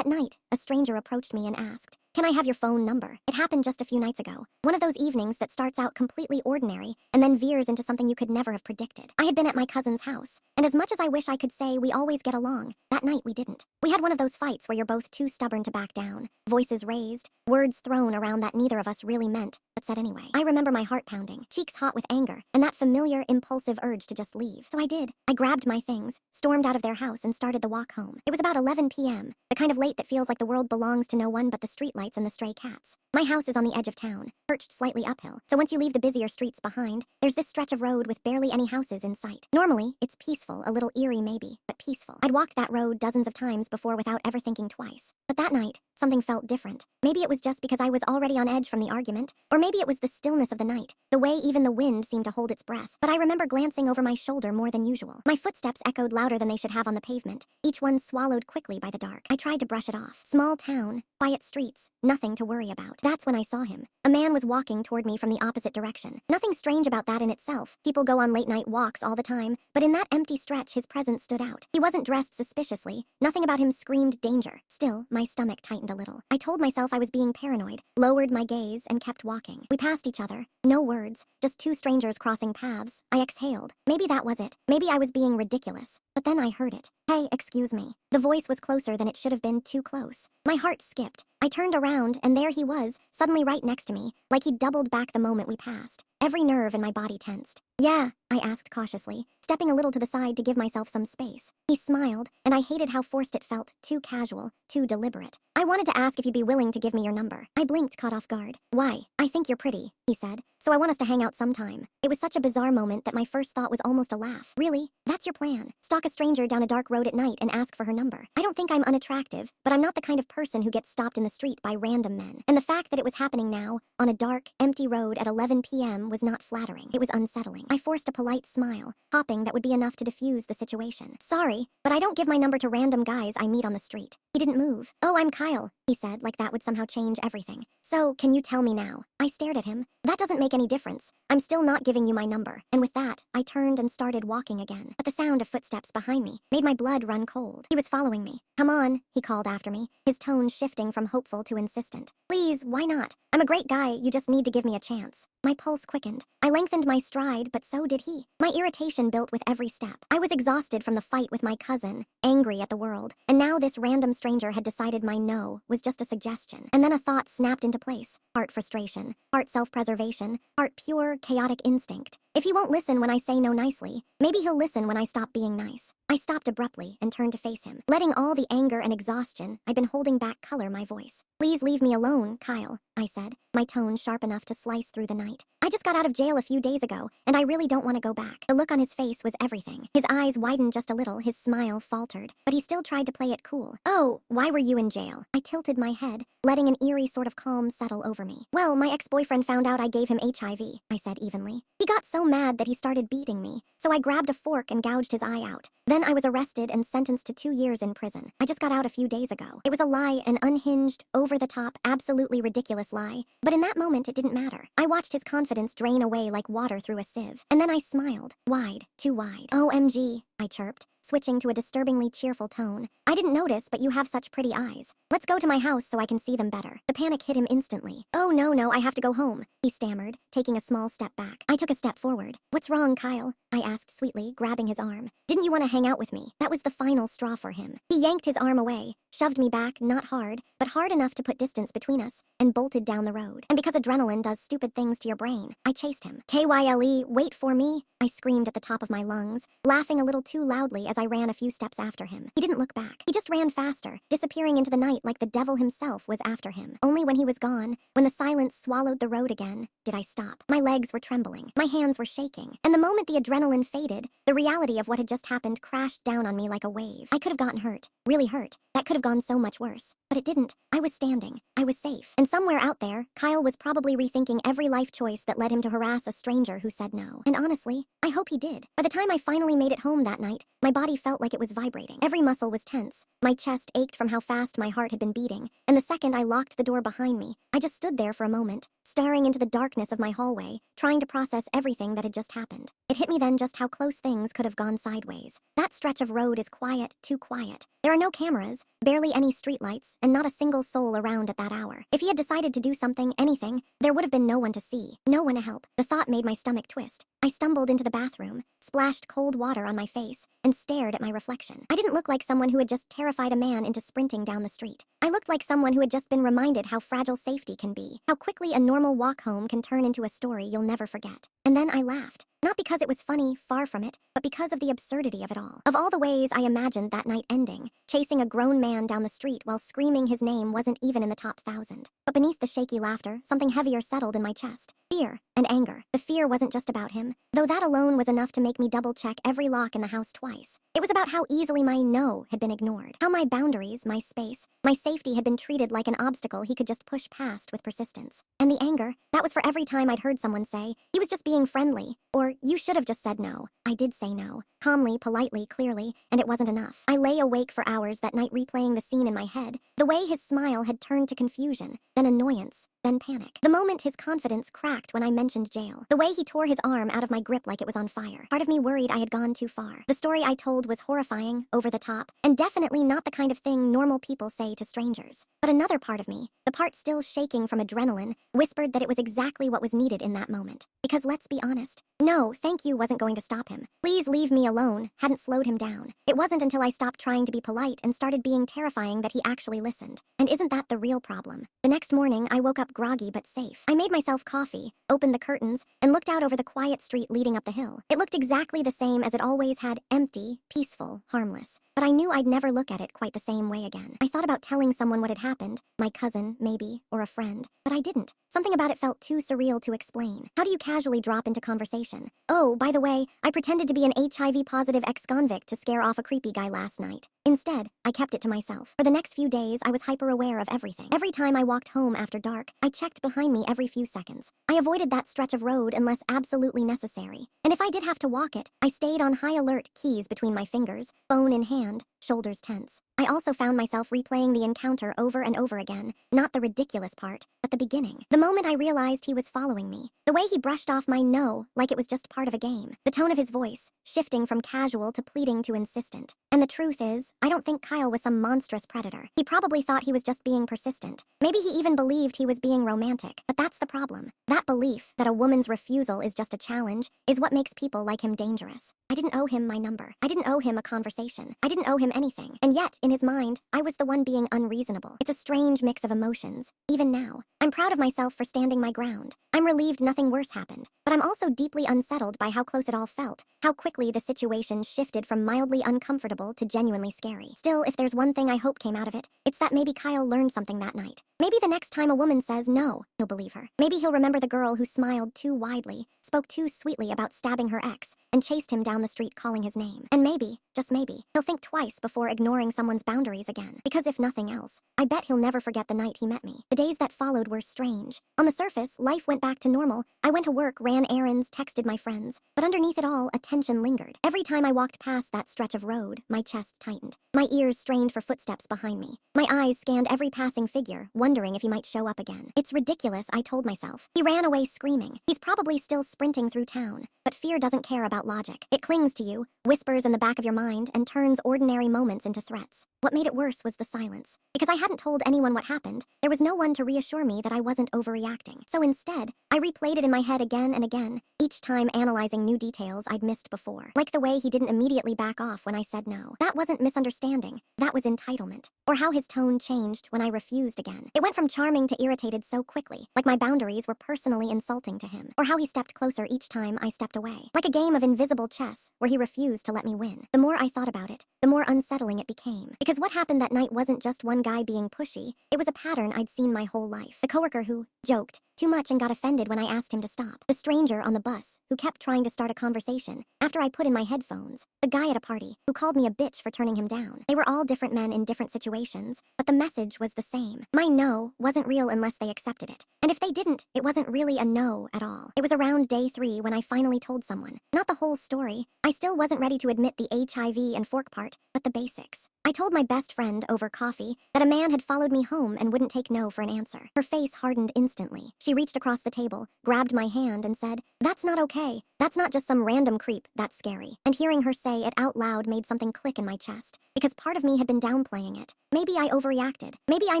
At night, a stranger approached me and asked, "Can I have your phone number?" It happened just a few nights ago. One of those evenings that starts out completely ordinary and then veers into something you could never have predicted. I had been at my cousin's house, and as much as I wish I could say we always get along, that night we didn't. We had one of those fights where you're both too stubborn to back down, voices raised, words thrown around that neither of us really meant, but said anyway. I remember my heart pounding, cheeks hot with anger, and that familiar, impulsive urge to just leave. So I did. I grabbed my things, stormed out of their house, and started the walk home. It was about 11 p.m., the kind of late that feels like the world belongs to no one but the streetlights and the stray cats. My house is on the edge of town, perched slightly uphill, so once you leave the busier streets behind, there's this stretch of road with barely any houses in sight. Normally, it's peaceful, a little eerie maybe, but peaceful. I'd walked that road dozens of times before without ever thinking twice. But that night, something felt different. Maybe it was just because I was already on edge from the argument, or maybe it was the stillness of the night, the way even the wind seemed to hold its breath. But I remember glancing over my shoulder more than usual. My footsteps echoed louder than they should have on the pavement, each one swallowed quickly by the dark. I tried to brush it off. Small town, quiet streets, nothing to worry about. That's when I saw him. A man was walking toward me from the opposite direction. Nothing strange about that in itself. People go on late-night walks all the time, but in that empty stretch his presence stood out. He wasn't dressed suspiciously. Nothing about him screamed danger. Still, my stomach tightened a little. I told myself I was being paranoid, lowered my gaze, and kept walking. We passed each other. No words, just two strangers crossing paths. I exhaled. Maybe that was it. Maybe I was being ridiculous. But then I heard it. "Hey, excuse me." The voice was closer than it should have been, too close. My heart skipped. I turned around, and there he was, suddenly right next to me, like he'd doubled back the moment we passed. Every nerve in my body tensed. "Yeah," I asked cautiously, stepping a little to the side to give myself some space. He smiled, and I hated how forced it felt, too casual, too deliberate. "I wanted to ask if you'd be willing to give me your number." I blinked, caught off guard. "Why?" "I think you're pretty," he said, "so I want us to hang out sometime." It was such a bizarre moment that my first thought was almost a laugh. "Really? That's your plan? Stalk a stranger down a dark road at night and ask for her number?" I don't think I'm unattractive, but I'm not the kind of person who gets stopped in the street by random men. And the fact that it was happening now, on a dark, empty road at 11 p.m. was not flattering. It was unsettling. I forced a polite smile, hoping that would be enough to diffuse the situation. "Sorry, but I don't give my number to random guys I meet on the street." He didn't move. "Oh, I'm Kyle," he said, like that would somehow change everything. "So, can you tell me now?" I stared at him. "That doesn't make any difference. I'm still not giving you my number." And with that, I turned and started walking again. But the sound of footsteps behind me made my blood run cold. He was following me. "Come on," he called after me, his tone shifting from hopeful to insistent. "Please, why not? I'm a great guy, you just need to give me a chance." My pulse quickened. I lengthened my stride, but so did he. My irritation built with every step. I was exhausted from the fight with my cousin, angry at the world, and now this random stranger had decided my no was just a suggestion. And then a thought snapped into place. Heart frustration, heart self-preservation, heart pure, chaotic instinct. If he won't listen when I say no nicely, maybe he'll listen when I stop being nice. I stopped abruptly and turned to face him, letting all the anger and exhaustion I'd been holding back color my voice. "Please leave me alone, Kyle," I said, my tone sharp enough to slice through the night. "I just got out of jail a few days ago, and I really don't want to go back." The look on his face was everything. His eyes widened just a little, his smile faltered, but he still tried to play it cool. "Oh, why were you in jail?" I tilted my head, letting an eerie sort of calm settle over me. "Well, my ex-boyfriend found out I gave him HIV, I said evenly. "He got so mad that he started beating me, so I grabbed a fork and gouged his eye out. Then I was arrested and sentenced to 2 years in prison. I just got out a few days ago." It was a lie, an unhinged, over-the-top, absolutely ridiculous lie, but in that moment it didn't matter. I watched his confidence drain away like water through a sieve, and then I smiled. Wide, too wide. "OMG," I chirped, switching to a disturbingly cheerful tone. "I didn't notice, but you have such pretty eyes. Let's go to my house so I can see them better." The panic hit him instantly. "Oh, no, I have to go home," he stammered, taking a small step back. I took a step forward. "What's wrong, Kyle?" I asked sweetly, grabbing his arm. "Didn't you want to hang out with me?" That was the final straw for him. He yanked his arm away, shoved me back, not hard, but hard enough to put distance between us, and bolted down the road. And because adrenaline does stupid things to your brain, I chased him. "KYLE, wait for me," I screamed at the top of my lungs, laughing a little too loudly as I ran a few steps after him. He didn't look back. He just ran faster, disappearing into the night like the devil himself was after him. Only when he was gone, when the silence swallowed the road again, did I stop. My legs were trembling. My hands were shaking. And the moment the adrenaline faded, the reality of what had just happened crashed down on me like a wave. I could have gotten hurt. Really hurt. That could have gone so much worse. But it didn't. I was standing. I was safe. And somewhere out there, Kyle was probably rethinking every life choice that led him to harass a stranger who said no. And honestly, I hope he did. By the time I finally made it home that night, my body felt like it was vibrating. Every muscle was tense. My chest ached from how fast my heart had been beating. And the second I locked the door behind me, I just stood there for a moment, staring into the darkness of my hallway, trying to process everything that had just happened. It hit me then just how close things could have gone sideways. That stretch of road is quiet, too quiet. There are no cameras, barely any streetlights, and not a single soul around at that hour. If he had decided to do something, anything, there would have been no one to see, no one to help. The thought made my stomach twist. I stumbled into the bathroom, splashed cold water on my face, and stared at my reflection. I didn't look like someone who had just terrified a man into sprinting down the street. I looked like someone who had just been reminded how fragile safety can be, how quickly a normal walk home can turn into a story you'll never forget. And then I laughed. Not because it was funny, far from it, but because of the absurdity of it all. Of all the ways I imagined that night ending, chasing a grown man down the street while screaming his name wasn't even in the top 1,000. But beneath the shaky laughter, something heavier settled in my chest. Fear and anger. The fear wasn't just about him, though that alone was enough to make me double-check every lock in the house twice. It was about how easily my no had been ignored, how my boundaries, my space, my safety had been treated like an obstacle he could just push past with persistence. And the anger, that was for every time I'd heard someone say, he was just being friendly, or you should have just said no. I did say no, calmly, politely, clearly, and it wasn't enough. I lay awake for hours that night replaying the scene in my head, the way his smile had turned to confusion, then annoyance, then panic. The moment his confidence cracked when I mentioned jail. The way he tore his arm out of my grip like it was on fire. Part of me worried I had gone too far. The story I told was horrifying, over the top, and definitely not the kind of thing normal people say to strangers. But another part of me, the part still shaking from adrenaline, whispered that it was exactly what was needed in that moment. Because let's be honest, no, thank you wasn't going to stop him. Please leave me alone hadn't slowed him down. It wasn't until I stopped trying to be polite and started being terrifying that he actually listened. And isn't that the real problem? The next morning, I woke up groggy but safe. I made myself coffee, opened the curtains, and looked out over the quiet street leading up the hill. It looked exactly the same as it always had, empty, peaceful, harmless. But I knew I'd never look at it quite the same way again. I thought about telling someone what had happened, my cousin, maybe, or a friend, but I didn't. Something about it felt too surreal to explain. How do you casually drop into conversation? Oh, by the way, I pretended to be an HIV-positive ex-convict to scare off a creepy guy last night. Instead, I kept it to myself. For the next few days, I was hyper-aware of everything. Every time I walked home after dark, I checked behind me every few seconds. I avoided that stretch of road unless absolutely necessary. And if I did have to walk it, I stayed on high alert, keys between my fingers, phone in hand, shoulders tense. I also found myself replaying the encounter over and over again, not the ridiculous part, but the beginning. The moment I realized he was following me, the way he brushed off my no like it was just part of a game, the tone of his voice, shifting from casual to pleading to insistent. And the truth is, I don't think Kyle was some monstrous predator. He probably thought he was just being persistent. Maybe he even believed he was being romantic, but that's the problem. That belief that a woman's refusal is just a challenge is what makes people like him dangerous. I didn't owe him my number. I didn't owe him a conversation. I didn't owe him anything. And yet, in his mind, I was the one being unreasonable. It's a strange mix of emotions. Even now, I'm proud of myself for standing my ground. I'm relieved nothing worse happened. But I'm also deeply unsettled by how close it all felt, how quickly the situation shifted from mildly uncomfortable to genuinely scary. Still, if there's one thing I hope came out of it, it's that maybe Kyle learned something that night. Maybe the next time a woman says no, he'll believe her. Maybe he'll remember the girl who smiled too widely, spoke too sweetly about stabbing her ex, and chased him down the street calling his name. And maybe, just maybe, he'll think twice before ignoring someone's boundaries again. Because if nothing else, I bet he'll never forget the night he met me. The days that followed were strange. On the surface, life went back to normal. I went to work, ran errands, texted my friends. But underneath it all, a tension lingered. Every time I walked past that stretch of road, my chest tightened. My ears strained for footsteps behind me. My eyes scanned every passing figure, wondering if he might show up again. It's ridiculous, I told myself. He ran away screaming. He's probably still sprinting through town. But fear doesn't care about logic. It clings to you, whispers in the back of your mind, and turns ordinary moments into threats. What made it worse was the silence. Because I hadn't told anyone what happened, there was no one to reassure me that I wasn't overreacting. So instead, I replayed it in my head again and again, each time analyzing new details I'd missed before. Like the way he didn't immediately back off when I said no. That wasn't misunderstanding. That was entitlement. Or how his tone changed when I refused again. It went from charming to irritated so quickly, like my boundaries were personally insulting to him. Or how he stepped closer each time I stepped away. Like a game of invisible chess, where he refused to let me win. The more I thought about it, the more unsettling it became. Because what happened that night wasn't just one guy being pushy, it was a pattern I'd seen my whole life. The coworker who joked too much and got offended when I asked him to stop. The stranger on the bus who kept trying to start a conversation after I put in my headphones. The guy at a party who called me a bitch for turning him down. They were all different men in different situations, but the message was the same. My no wasn't real unless they accepted it. And if they didn't, it wasn't really a no at all. It was around day 3 when I finally told someone. Not the whole story. I still wasn't ready to admit the HIV and fork part, but the basics. I told my best friend over coffee that a man had followed me home and wouldn't take no for an answer. Her face hardened instantly. She reached across the table, grabbed my hand, and said, "That's not okay. That's not just some random creep. That's scary." And hearing her say it out loud made something click in my chest, because part of me had been downplaying it. Maybe I overreacted. Maybe I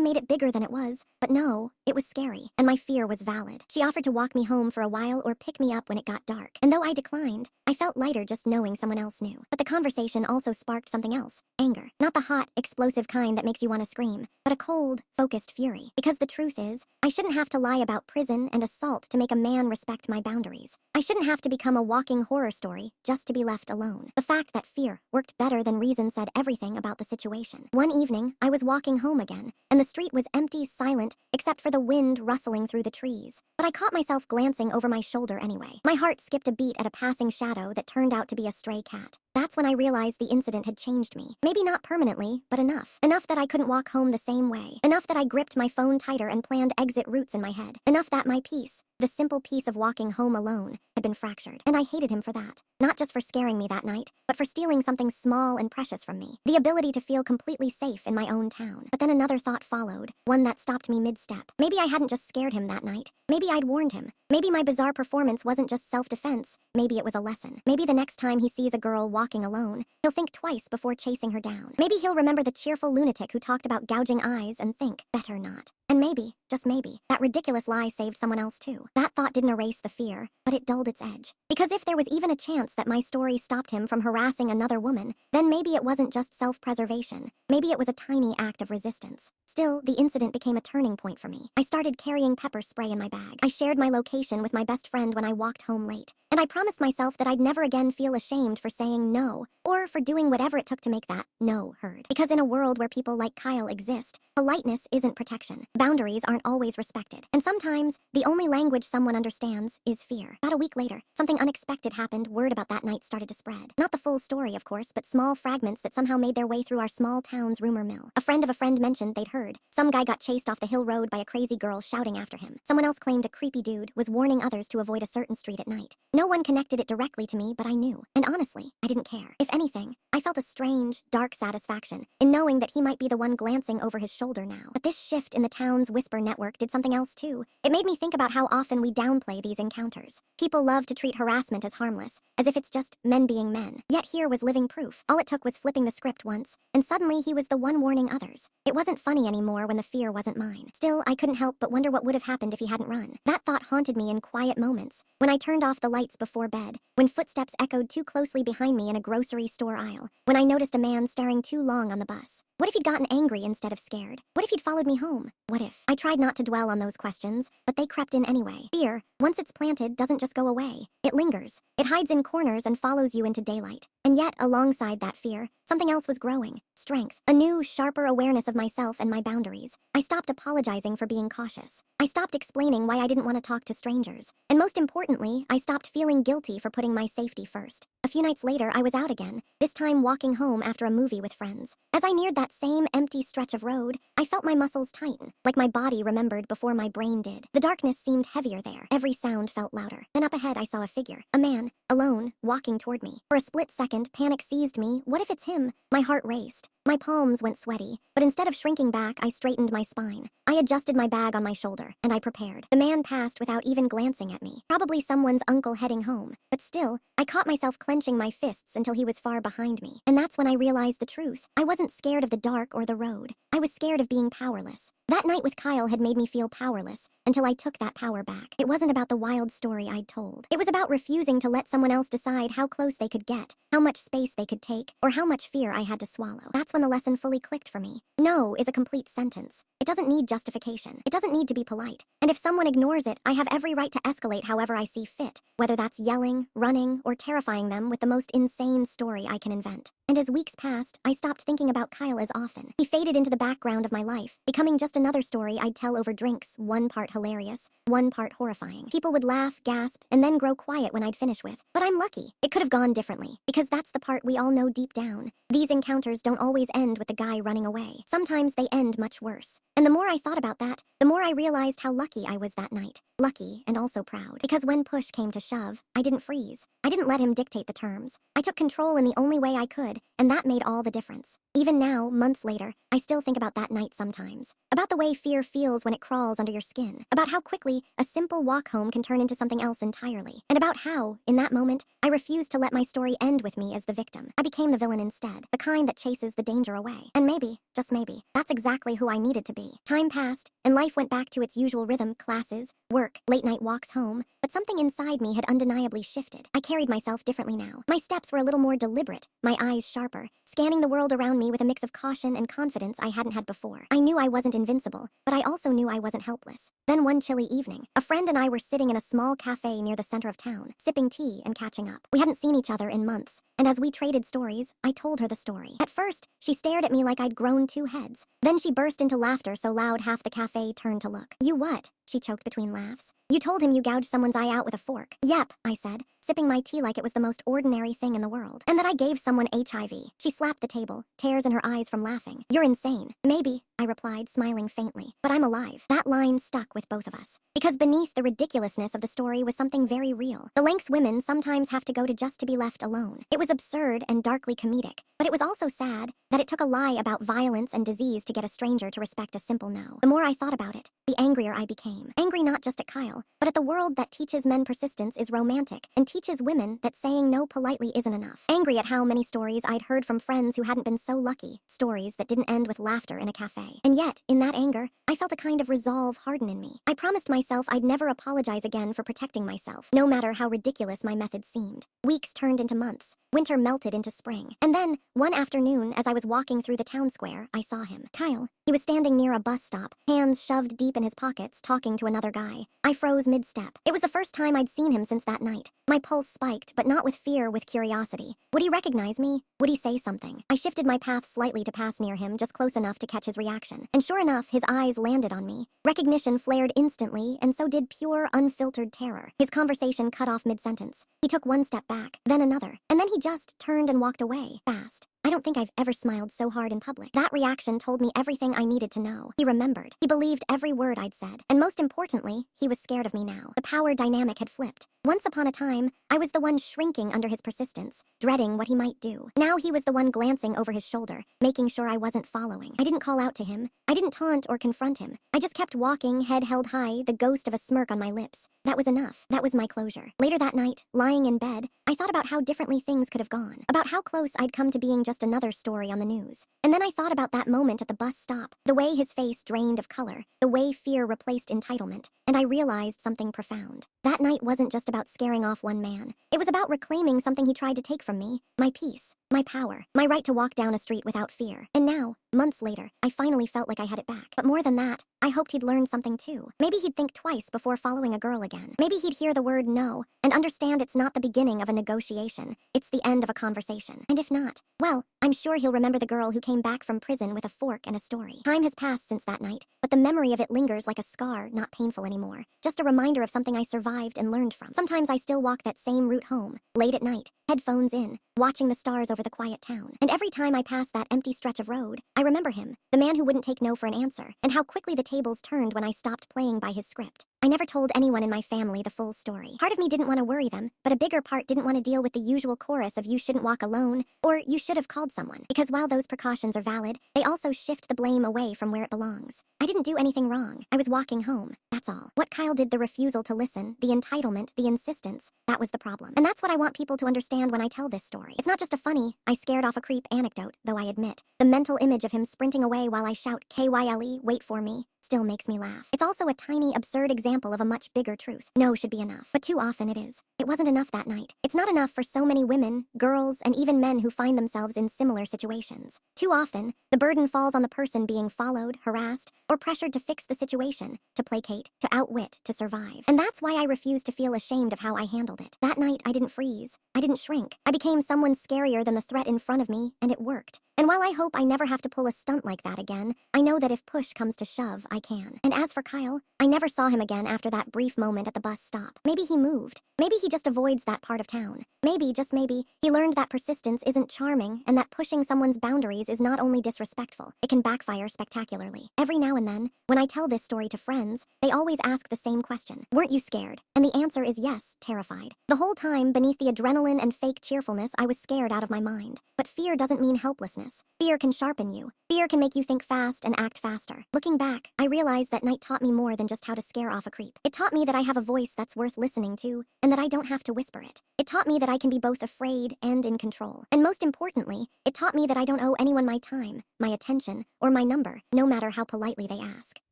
made it bigger than it was. But no, it was scary, and my fear was valid. She offered to walk me home for a while or pick me up when it got dark. And though I declined, I felt lighter just knowing someone else knew. But the conversation also sparked something else. Anger. Not the hot, explosive kind that makes you want to scream, but a cold, focused fury. Because the truth is, I shouldn't have to lie about prison and assault to make a man respect my boundaries. I shouldn't have to become a walking horror story just to be left alone. The fact that fear worked better than reason said everything about the situation. One evening, I was walking home again, and the street was empty, silent, except for the wind rustling through the trees. But I caught myself glancing over my shoulder anyway. My heart skipped a beat at a passing shadow that turned out to be a stray cat. That's when I realized the incident had changed me. Maybe not permanently, but enough. Enough that I couldn't walk home the same way. Enough that I gripped my phone tighter and planned exit routes in my head. Enough that my peace, the simple peace of walking home alone, had been fractured. And I hated him for that. Not just for scaring me that night, but for stealing something small and precious from me. The ability to feel completely safe in my own town. But then another thought followed, one that stopped me mid-step. Maybe I hadn't just scared him that night. Maybe I'd warned him. Maybe my bizarre performance wasn't just self-defense. Maybe it was a lesson. Maybe the next time he sees a girl walking alone, he'll think twice before chasing her down. Maybe he'll remember the cheerful lunatic who talked about gouging eyes and think, better not. And maybe, just maybe, that ridiculous lie saved someone else too. That thought didn't erase the fear, but it dulled its edge. Because if there was even a chance that my story stopped him from harassing another woman, then maybe it wasn't just self-preservation. Maybe it was a tiny act of resistance. Still, the incident became a turning point for me. I started carrying pepper spray in my bag. I shared my location with my best friend when I walked home late. And I promised myself that I'd never again feel ashamed for saying no, or for doing whatever it took to make that no heard. Because in a world where people like Kyle exist, politeness isn't protection. Boundaries aren't always respected. And sometimes, the only language someone understands is fear. About a week later, something unexpected happened. Word about that night started to spread. Not the full story, of course, but small fragments that somehow made their way through our small town's rumor mill. A friend of a friend mentioned they'd heard some guy got chased off the hill road by a crazy girl shouting after him. Someone else claimed a creepy dude was warning others to avoid a certain street at night. No one connected it directly to me, but I knew. And honestly, I didn't care. If anything, I felt a strange, dark satisfaction in knowing that he might be the one glancing over his shoulder now. But this shift in the town's whisper network did something else too. It made me think about how often we downplay these encounters. People love to treat harassment as harmless, as if it's just men being men. Yet here was living proof. All it took was flipping the script once, and suddenly he was the one warning others. It wasn't funny anymore when the fear wasn't mine. Still, I couldn't help but wonder what would have happened if he hadn't run. That thought haunted me in quiet moments, when I turned off the lights before bed, when footsteps echoed too closely behind me in a grocery store aisle, when I noticed a man staring too long on the bus. What if he'd gotten angry instead of scared? What if he'd followed me home? What if? I tried not to dwell on those questions, but they crept in anyway. Fear, once it's planted, doesn't just go away. It lingers. It hides in corners and follows you into daylight. And yet, alongside that fear, something else was growing. Strength. A new, sharper awareness of myself and my boundaries. I stopped apologizing for being cautious. I stopped explaining why I didn't want to talk to strangers. And most importantly, I stopped feeling guilty for putting my safety first. A few nights later, I was out again, this time walking home after a movie with friends. As I neared that same empty stretch of road, I felt my muscles tighten, like my body remembered before my brain did. The darkness seemed heavier there. Every sound felt louder. Then up ahead, I saw a figure. A man, alone, walking toward me. For a split second, panic seized me. What if it's him? My heart raced. My palms went sweaty, but instead of shrinking back, I straightened my spine. I adjusted my bag on my shoulder, and I prepared. The man passed without even glancing at me. Probably someone's uncle heading home. But still, I caught myself clenching my fists until he was far behind me. And that's when I realized the truth. I wasn't scared of the dark or the road. I was scared of being powerless. That night with Kyle had made me feel powerless, until I took that power back. It wasn't about the wild story I'd told. It was about refusing to let someone else decide how close they could get, how much space they could take, or how much fear I had to swallow. That's when the lesson fully clicked for me. No is a complete sentence. It doesn't need justification. It doesn't need to be polite. And if someone ignores it, I have every right to escalate however I see fit, whether that's yelling, running, or terrifying them with the most insane story I can invent. And as weeks passed, I stopped thinking about Kyle as often. He faded into the background of my life, becoming just another story I'd tell over drinks, one part hilarious, one part horrifying. People would laugh, gasp, and then grow quiet when I'd finish with, "But I'm lucky. It could have gone differently." Because that's the part we all know deep down. These encounters don't always end with the guy running away. Sometimes they end much worse. And the more I thought about that, the more I realized how lucky I was that night. lucky and also proud. Because when push came to shove, I didn't freeze. I didn't let him dictate the terms. I took control in the only way I could, and that made all the difference. Even now, months later, I still think about that night sometimes. About the way fear feels when it crawls under your skin. About how quickly a simple walk home can turn into something else entirely. And about how, in that moment, I refused to let my story end with me as the victim. I became the villain instead, the kind that chases the danger away. And maybe, just maybe, that's exactly who I needed to be. Time passed, and life went back to its usual rhythm: classes, work, late night walks home. But something inside me had undeniably shifted. I carried myself differently now. My steps were a little more deliberate, my eyes sharper, scanning the world around me with a mix of caution and confidence I hadn't had before. I knew I wasn't invincible, but I also knew I wasn't helpless. Then one chilly evening, a friend and I were sitting in a small cafe near the center of town, sipping tea and catching up. We hadn't seen each other in months, and as we traded stories, I told her the story. At first, she stared at me like I'd grown two heads. Then she burst into laughter so loud half the cafe turned to look. "You what?" she choked between laughs. "You told him you gouged someone's eye out with a fork." "Yep," I said, sipping my tea like it was the most ordinary thing in the world. "And that I gave someone HIV. She slapped the table, tears in her eyes from laughing. "You're insane." "Maybe," I replied, smiling faintly, "but I'm alive." That line stuck with both of us. Because beneath the ridiculousness of the story was something very real. The lengths women sometimes have to go to just to be left alone. It was absurd and darkly comedic, but it was also sad that it took a lie about violence and disease to get a stranger to respect a simple no. The more I thought about it, the angrier I became. Angry not just at Kyle, but at the world that teaches men persistence is romantic and teaches women that saying no politely isn't enough. Angry at how many stories I'd heard from friends who hadn't been so lucky, stories that didn't end with laughter in a cafe. And yet, in that anger, I felt a kind of resolve harden in me. I promised myself I'd never apologize again for protecting myself, no matter how ridiculous my methods seemed. Weeks turned into months. Winter melted into spring. And then, one afternoon, as I was walking through the town square, I saw him. Kyle. He was standing near a bus stop, hands shoved deep in his pockets, talking to another guy. I froze mid-step. It was the first time I'd seen him since that night. My pulse spiked, but not with fear, with curiosity. Would he recognize me? Would he say something? I shifted my path slightly to pass near him, just close enough to catch his reaction. And sure enough, his eyes landed on me. Recognition flared instantly, and so did pure, unfiltered terror. His conversation cut off mid-sentence. He took one step back, then another, and then he just turned and walked away, fast. I don't think I've ever smiled so hard in public. That reaction told me everything I needed to know. He remembered. He believed every word I'd said. And most importantly, he was scared of me now. The power dynamic had flipped. Once upon a time, I was the one shrinking under his persistence, dreading what he might do. Now he was the one glancing over his shoulder, making sure I wasn't following. I didn't call out to him. I didn't taunt or confront him. I just kept walking, head held high, the ghost of a smirk on my lips. That was enough. That was my closure. Later that night, lying in bed, I thought about how differently things could have gone. About how close I'd come to being just another story on the news. And then I thought about that moment at the bus stop, the way his face drained of color, the way fear replaced entitlement, and I realized something profound. That night wasn't just about scaring off one man. It was about reclaiming something he tried to take from me: my peace, my power, my right to walk down a street without fear. And now, months later, I finally felt like I had it back. But more than that, I hoped he'd learn something too. Maybe he'd think twice before following a girl again. Maybe he'd hear the word no and understand it's not the beginning of a negotiation, it's the end of a conversation. And if not, well, I'm sure he'll remember the girl who came back from prison with a fork and a story. Time has passed since that night, but the memory of it lingers like a scar, not painful anymore. Just a reminder of something I survived and learned from. Sometimes I still walk that same route home, late at night, headphones in, watching the stars over the quiet town. And every time I pass that empty stretch of road, I remember him, the man who wouldn't take no for an answer, and how quickly the tables turned when I stopped playing by his script. I never told anyone in my family the full story. Part of me didn't want to worry them, but a bigger part didn't want to deal with the usual chorus of "you shouldn't walk alone" or "you should have called someone." Because while those precautions are valid, they also shift the blame away from where it belongs. I didn't do anything wrong. I was walking home. That's all. What Kyle did, the refusal to listen, the entitlement, the insistence, that was the problem. And that's what I want people to understand when I tell this story. It's not just a funny, I scared off a creep anecdote, though I admit, the mental image of him sprinting away while I shout "KYLE, wait for me," still makes me laugh. It's also a tiny, absurd example of a much bigger truth. No should be enough, but too often it is. It wasn't enough that night. It's not enough for so many women, girls, and even men who find themselves in similar situations. Too often, the burden falls on the person being followed, harassed, or pressured to fix the situation, to placate, to outwit, to survive. And that's why I refuse to feel ashamed of how I handled it. That night, I didn't freeze. I didn't shrink. I became someone scarier than the threat in front of me, and it worked. And while I hope I never have to pull a stunt like that again, I know that if push comes to shove, I can. And as for Kyle, I never saw him again after that brief moment at the bus stop. Maybe he moved. Maybe he just avoids that part of town. Maybe, just maybe, he learned that persistence isn't charming and that pushing someone's boundaries is not only disrespectful, it can backfire spectacularly. Every now and then, when I tell this story to friends, they always ask the same question: weren't you scared? And the answer is yes, terrified. The whole time, beneath the adrenaline and fake cheerfulness, I was scared out of my mind. But fear doesn't mean helplessness. Fear can sharpen you. Fear can make you think fast and act faster. Looking back, I realized that night taught me more than just how to scare off a creep. It taught me that I have a voice that's worth listening to, and that I don't have to whisper it. It taught me that I can be both afraid and in control. And most importantly, it taught me that I don't owe anyone my time, my attention, or my number, no matter how politely they ask.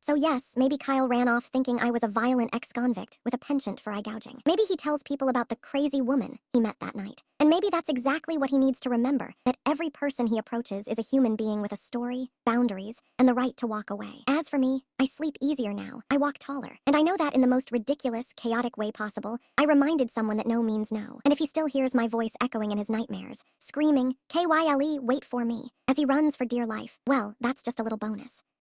So yes, maybe Kyle ran off thinking I was a violent ex-convict with a penchant for eye gouging. Maybe he tells people about the crazy woman he met that night. And maybe that's exactly what he needs to remember, that every person he approaches is a human being with a story, boundaries, and the right to walk away. As for me, I sleep easier now. I walk taller. And I know that in the most ridiculous, chaotic way possible, I reminded someone that no means no. And if he still hears my voice echoing in his nightmares, screaming, "KYLE, wait for me," as he runs for dear life, well, that's just a little bonus.